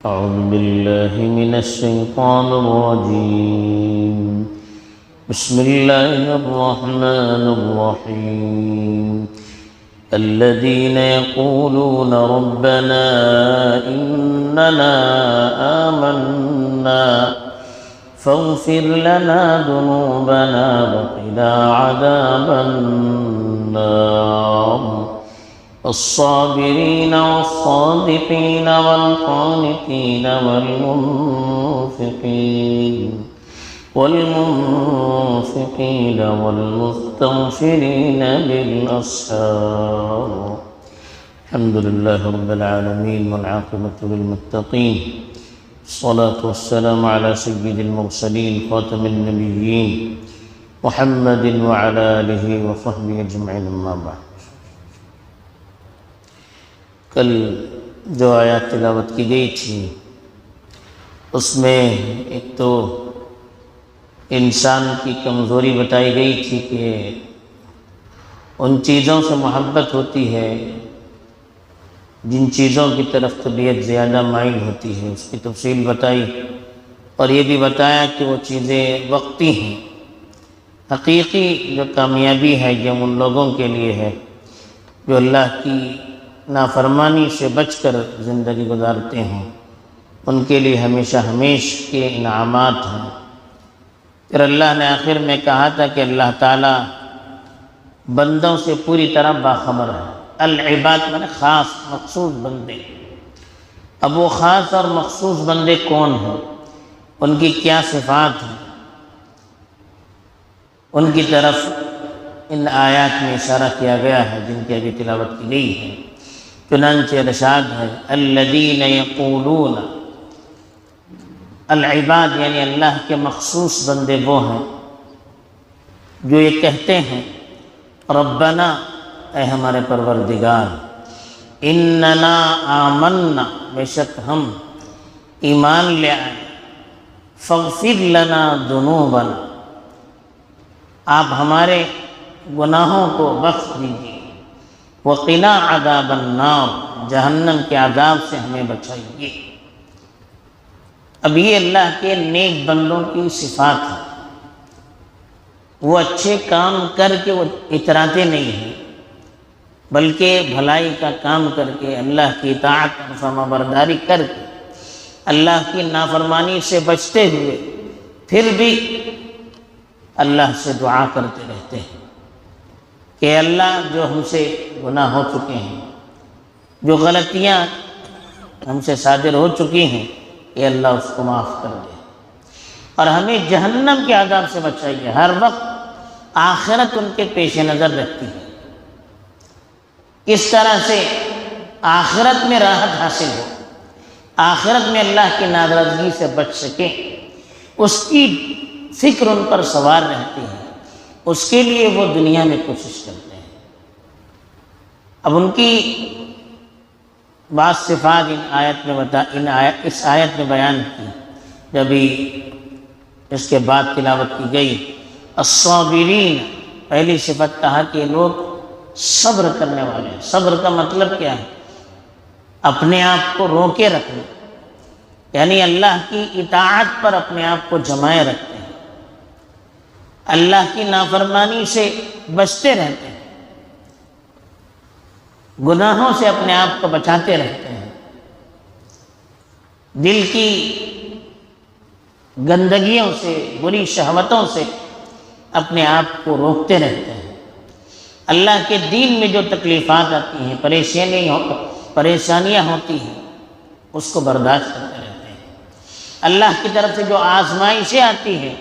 أعوذ بالله من الشيطان الرجيم. بسم الله الرحمن الرحيم. الذين يقولون ربنا إننا آمنا فاغفر لنا ذنوبنا وقنا عذاب النار. الصابرين والصادقين والقانتين والمنفقين والمستغفرين بالأسحار. الحمد لله رب العالمين والعاقبة للمتقين. الصلاة والسلام على سيد المرسلين خاتم النبيين محمد وعلى آله وصحبه أجمعين. أما بعد. کل جو آیات تلاوت کی گئی تھی اس میں ایک تو انسان کی کمزوری بتائی گئی تھی کہ ان چیزوں سے محبت ہوتی ہے جن چیزوں کی طرف طبیعت زیادہ مائل ہوتی ہے، اس کی تفصیل بتائی، اور یہ بھی بتایا کہ وہ چیزیں وقتی ہیں. حقیقی جو کامیابی ہے یہ ان لوگوں کے لیے ہے جو اللہ کی نافرمانی سے بچ کر زندگی گزارتے ہیں، ان کے لیے ہمیشہ کے انعامات ہیں. پھر اللہ نے آخر میں کہا تھا کہ اللہ تعالیٰ بندوں سے پوری طرح باخبر ہے. العباد میں خاص مخصوص بندے. اب وہ خاص اور مخصوص بندے کون ہیں، ان کی کیا صفات ہیں، ان کی طرف ان آیات میں اشارہ کیا گیا ہے جن کی ابھی تلاوت کی گئی ہے. چنانچہ ارشاد ہے الذین یقولون، العباد یعنی اللہ کے مخصوص بندے وہ ہیں جو یہ کہتے ہیں ربنا، اے ہمارے پروردگار، اننا آمنا، بے شک ہم ایمان لے آئے، فاغفر لنا ذنوبنا، آپ ہمارے گناہوں کو بخش دیجیے، وقنا عذاب النار، جہنم کے عذاب سے ہمیں بچائیے. اب یہ اللہ کے نیک بندوں کی صفات ہے. وہ اچھے کام کر کے وہ اتراتے نہیں ہیں، بلکہ بھلائی کا کام کر کے، اللہ کی اطاعت اور فرمانبرداری کر کے، اللہ کی نافرمانی سے بچتے ہوئے پھر بھی اللہ سے دعا کرتے رہتے ہیں کہ اللہ جو ہم سے گناہ ہو چکے ہیں، جو غلطیاں ہم سے صادر ہو چکی ہیں، یہ اللہ اس کو معاف کر دے اور ہمیں جہنم کے عذاب سے بچائیے. ہر وقت آخرت ان کے پیش نظر رکھتی ہے، اس طرح سے آخرت میں راحت حاصل ہو، آخرت میں اللہ کی ناراضگی سے بچ سکیں، اس کی فکر ان پر سوار رہتی ہے. اس کے لیے وہ دنیا میں کوشش کرتے ہیں. اب ان کی بعض صفات اس آیت میں بیان کی. جبھی اس کے بعد تلاوت کی گئی الصابرین، پہلی صفت کہا کہ لوگ صبر کرنے والے ہیں. صبر کا مطلب کیا ہے؟ اپنے آپ کو روکے رکھنا، یعنی اللہ کی اطاعت پر اپنے آپ کو جمائے رکھتے ہیں، اللہ کی نافرمانی سے بچتے رہتے ہیں، گناہوں سے اپنے آپ کو بچاتے رہتے ہیں، دل کی گندگیوں سے، بری شہوتوں سے اپنے آپ کو روکتے رہتے ہیں. اللہ کے دین میں جو تکلیفات آتی ہیں، پریشانیاں ہوتی ہیں، اس کو برداشت کرتے رہتے ہیں. اللہ کی طرف سے جو آزمائشیں آتی ہیں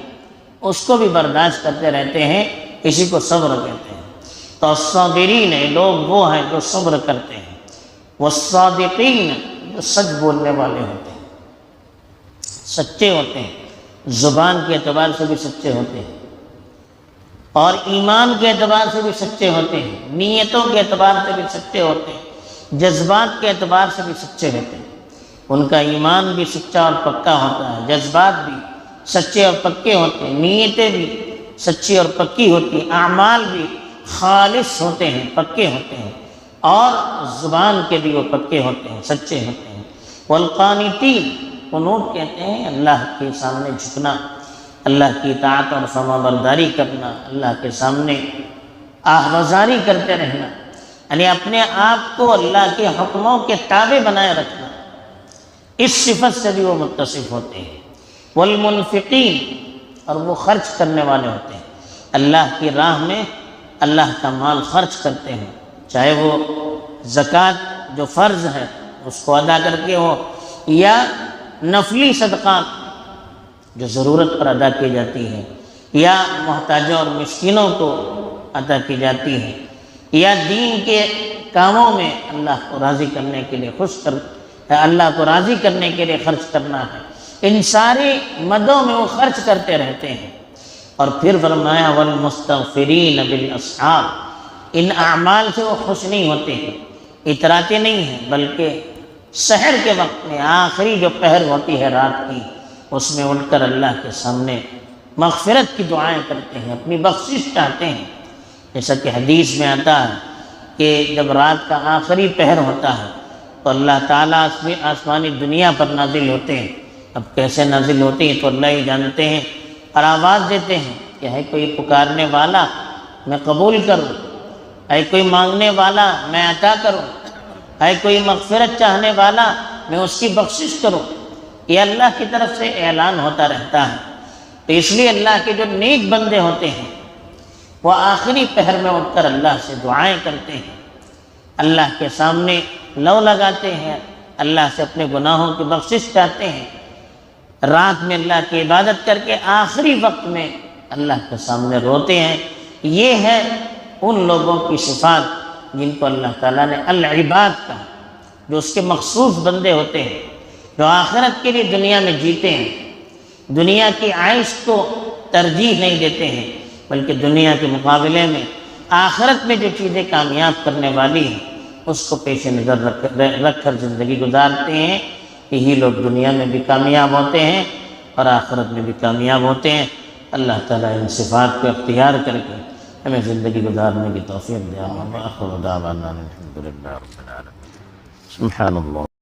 اس کو بھی برداشت کرتے رہتے ہیں. اسی کو صبر کہتے ہیں. تو الصابرین لوگ وہ ہیں جو صبر کرتے ہیں، والصادقین جو سچ بولنے والے ہوتے ہیں، سچے ہوتے ہیں، زبان کے اعتبار سے بھی سچے ہوتے ہیں اور ایمان کے اعتبار سے بھی سچے ہوتے ہیں، نیتوں کے اعتبار سے بھی سچے ہوتے ہیں، جذبات کے اعتبار سے بھی سچے ہوتے ہیں. ان کا ایمان بھی سچا اور پکا ہوتا ہے، جذبات بھی سچے اور پکے ہوتے ہیں، نیتیں بھی سچی اور پکی ہوتی ہیں، اعمال بھی خالص ہوتے ہیں، پکے ہوتے ہیں، اور زبان کے بھی وہ پکے ہوتے ہیں، سچے ہوتے ہیں. والقانتین، قنوت کہتے ہیں اللہ کے سامنے جھکنا، اللہ کی اطاعت اور فرما برداری کرنا، اللہ کے سامنے آہوازاری کرتے رہنا، یعنی اپنے آپ کو اللہ کے حکموں کے تابع بنائے رکھنا، اس صفت سے بھی وہ متصف ہوتے ہیں۔ والمنفقین، اور وہ خرچ کرنے والے ہوتے ہیں، اللہ کی راہ میں اللہ کا مال خرچ کرتے ہیں، چاہے وہ زکوٰۃ جو فرض ہے اس کو ادا کر کے ہو، یا نفلی صدقات جو ضرورت پر ادا کی جاتی ہے، یا محتاجوں اور مسکینوں کو ادا کی جاتی ہے، یا دین کے کاموں میں اللہ کو راضی کرنے کے لیے اللہ کو راضی کرنے کے لیے خرچ کرنا ہے، ان ساری مدوں میں وہ خرچ کرتے رہتے ہیں۔ اور پھر فرمایا والمستغفرین بالاسحار، ان اعمال سے وہ خوش نہیں ہوتے ہیں، اتراتے نہیں ہیں، بلکہ سحر کے وقت میں آخری جو پہر ہوتی ہے رات کی، اس میں اٹھ کر اللہ کے سامنے مغفرت کی دعائیں کرتے ہیں، اپنی بخشش چاہتے ہیں۔ جیسا کہ حدیث میں آتا ہے کہ جب رات کا آخری پہر ہوتا ہے تو اللہ تعالیٰ آسمانی دنیا پر نازل ہوتے ہیں۔ اب کیسے نازل ہوتے ہیں تو اللہ ہی جانتے ہیں، اور آواز دیتے ہیں کہ ہے کوئی پکارنے والا میں قبول کروں، ہے کوئی مانگنے والا میں عطا کروں، ہے کوئی مغفرت چاہنے والا میں اس کی بخشش کروں۔ یہ اللہ کی طرف سے اعلان ہوتا رہتا ہے۔ تو اس لیے اللہ کے جو نیک بندے ہوتے ہیں وہ آخری پہر میں اٹھ کر اللہ سے دعائیں کرتے ہیں، اللہ کے سامنے لو لگاتے ہیں، اللہ سے اپنے گناہوں کی بخشش چاہتے ہیں، رات میں اللہ کی عبادت کر کے آخری وقت میں اللہ کے سامنے روتے ہیں۔ یہ ہے ان لوگوں کی صفات جن کو اللہ تعالیٰ نے العباد کہا، جو اس کے مخصوص بندے ہوتے ہیں، جو آخرت کے لیے دنیا میں جیتے ہیں، دنیا کی عائش کو ترجیح نہیں دیتے ہیں، بلکہ دنیا کے مقابلے میں آخرت میں جو چیزیں کامیاب کرنے والی ہیں اس کو پیش نظر رکھ کر زندگی گزارتے ہیں۔ یہی لوگ دنیا میں بھی کامیاب ہوتے ہیں اور آخرت میں بھی کامیاب ہوتے ہیں۔ اللہ تعالیٰ ان صفات کو اختیار کر کے ہمیں زندگی گزارنے کی توفیق دے۔ آمین۔ وآخر دعوانا الحمد للہ رب العالمین۔ سبحان اللہ۔